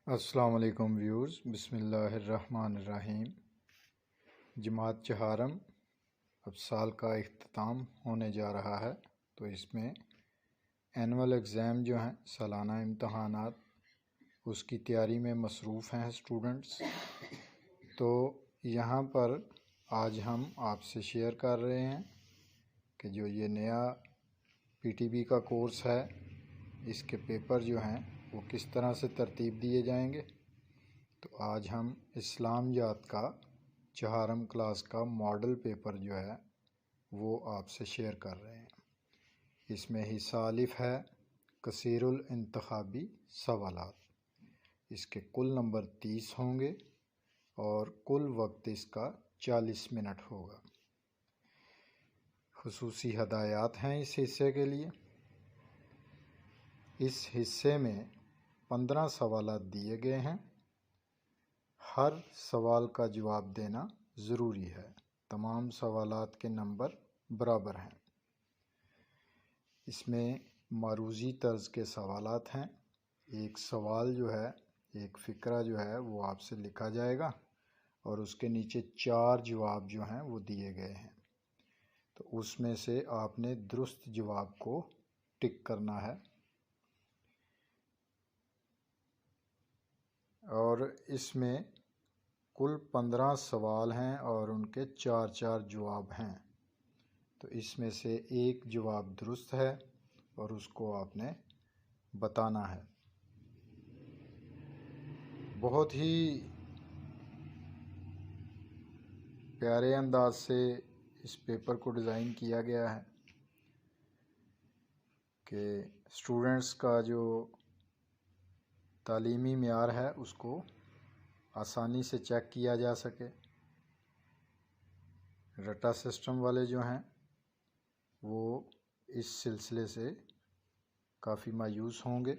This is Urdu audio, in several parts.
السلام علیکم ویورز، بسم اللہ الرحمن الرحیم۔ جماعت چہارم اب سال کا اختتام ہونے جا رہا ہے، تو اس میں اینول ایگزام جو ہیں سالانہ امتحانات، اس کی تیاری میں مصروف ہیں اسٹوڈنٹس۔ تو یہاں پر آج ہم آپ سے شیئر کر رہے ہیں کہ جو یہ نیا پی ٹی بی کا کورس ہے، اس کے پیپر جو ہیں وہ کس طرح سے ترتیب دیے جائیں گے۔ تو آج ہم اسلامیات کا چہارم کلاس کا ماڈل پیپر جو ہے وہ آپ سے شیئر کر رہے ہیں۔ اس میں حصہ الف ہے کثیر الانتخابی سوالات۔ اس کے کل نمبر 30 ہوں گے اور کل وقت اس کا 40 منٹ ہوگا۔ خصوصی ہدایات ہیں اس حصے کے لیے۔ اس حصے میں 15 سوالات دیے گئے ہیں۔ ہر سوال کا جواب دینا ضروری ہے۔ تمام سوالات کے نمبر برابر ہیں۔ اس میں معروضی طرز کے سوالات ہیں۔ ایک سوال جو ہے، ایک فقرہ جو ہے وہ آپ سے لکھا جائے گا اور اس کے نیچے 4 جواب جو ہیں وہ دیے گئے ہیں۔ تو اس میں سے آپ نے درست جواب کو ٹک کرنا ہے، اور اس میں کل 15 سوال ہیں اور ان کے 4 جواب ہیں۔ تو اس میں سے ایک جواب درست ہے اور اس کو آپ نے بتانا ہے۔ بہت ہی پیارے انداز سے اس پیپر کو ڈیزائن کیا گیا ہے کہ اسٹوڈنٹس کا جو تعلیمی معیار ہے اس کو آسانی سے چیک کیا جا سکے۔ رٹا سسٹم والے جو ہیں وہ اس سلسلے سے کافی مایوس ہوں گے،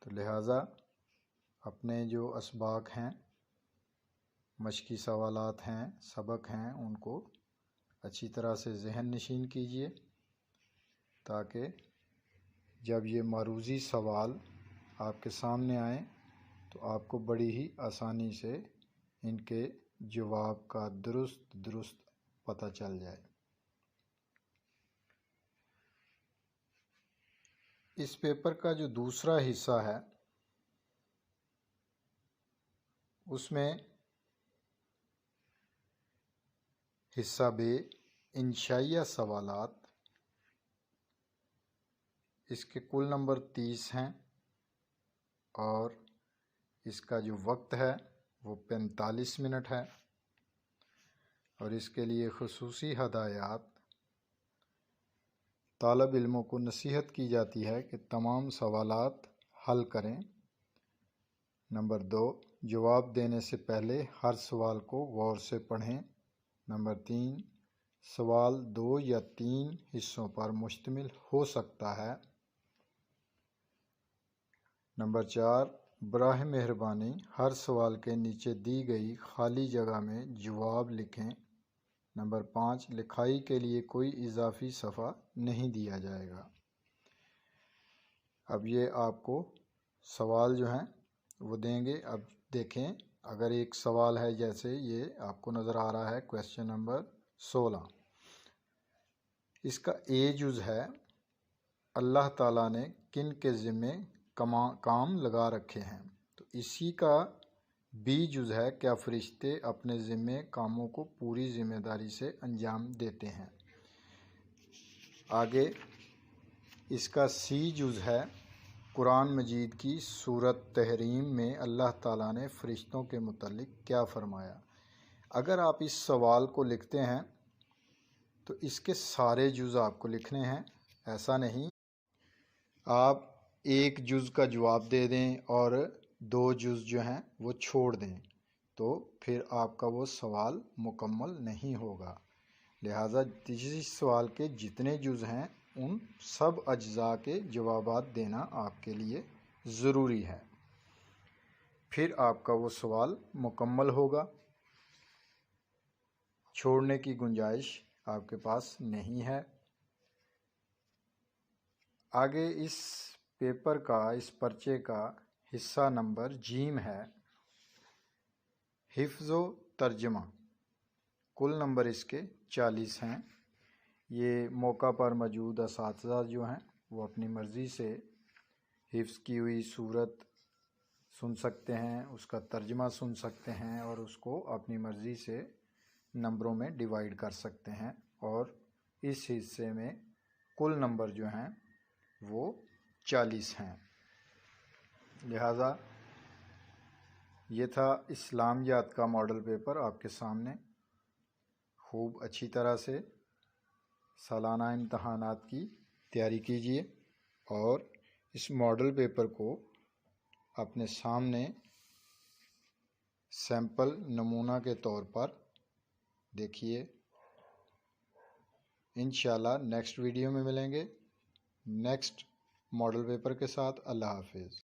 تو لہٰذا اپنے جو اسباق ہیں، مشقی سوالات ہیں، سبق ہیں، ان کو اچھی طرح سے ذہن نشین کیجیے تاکہ جب یہ معروضی سوال آپ کے سامنے آئیں تو آپ کو بڑی ہی آسانی سے ان کے جواب کا درست پتہ چل جائے۔ اس پیپر کا جو دوسرا حصہ ہے اس میں حصہ بے انشائیہ سوالات، اس کے کل نمبر 30 ہیں اور اس کا جو وقت ہے وہ 45 منٹ ہے، اور اس کے لیے خصوصی ہدایات۔ طالب علموں کو نصیحت کی جاتی ہے کہ تمام سوالات حل کریں۔ نمبر 2، جواب دینے سے پہلے ہر سوال کو غور سے پڑھیں۔ نمبر 3، سوال 2 یا 3 حصوں پر مشتمل ہو سکتا ہے۔ نمبر 4، براہ مہربانی ہر سوال کے نیچے دی گئی خالی جگہ میں جواب لکھیں۔ نمبر 5، لکھائی کے لیے کوئی اضافی صفحہ نہیں دیا جائے گا۔ اب یہ آپ کو سوال جو ہیں وہ دیں گے۔ اب دیکھیں، اگر ایک سوال ہے جیسے یہ آپ کو نظر آ رہا ہے کویسچن نمبر 16، اس کا اے جز ہے اللہ تعالیٰ نے کن کے ذمے کام لگا رکھے ہیں، تو اسی کا بی جز ہے کیا فرشتے اپنے ذمے کاموں کو پوری ذمہ داری سے انجام دیتے ہیں۔ آگے اس کا سی جز ہے قرآن مجید کی سورۃ تحریم میں اللہ تعالیٰ نے فرشتوں کے متعلق کیا فرمایا۔ اگر آپ اس سوال کو لکھتے ہیں تو اس کے سارے جز آپ کو لکھنے ہیں، ایسا نہیں آپ ایک جز کا جواب دے دیں اور 2 جز جو ہیں وہ چھوڑ دیں، تو پھر آپ کا وہ سوال مکمل نہیں ہوگا۔ لہٰذا جس سوال کے جتنے جز ہیں ان سب اجزاء کے جوابات دینا آپ کے لیے ضروری ہے، پھر آپ کا وہ سوال مکمل ہوگا۔ چھوڑنے کی گنجائش آپ کے پاس نہیں ہے۔ آگے اس پیپر کا اس پرچے کا حصہ نمبر جیم ہے، حفظ و ترجمہ۔ کل نمبر اس کے 40 ہیں۔ یہ موقع پر موجود اساتذہ جو ہیں وہ اپنی مرضی سے حفظ کی ہوئی صورت سن سکتے ہیں، اس کا ترجمہ سن سکتے ہیں اور اس کو اپنی مرضی سے نمبروں میں ڈیوائیڈ کر سکتے ہیں، اور اس حصے میں کل نمبر جو ہیں وہ 40 ہیں۔ لہٰذا یہ تھا اسلامیات کا ماڈل پیپر آپ کے سامنے۔ خوب اچھی طرح سے سالانہ امتحانات کی تیاری کیجیے اور اس ماڈل پیپر کو اپنے سامنے سیمپل نمونہ کے طور پر دیکھیے۔ انشاءاللہ نیکسٹ ویڈیو میں ملیں گے نیکسٹ ماڈل پیپر کے ساتھ۔ اللہ حافظ۔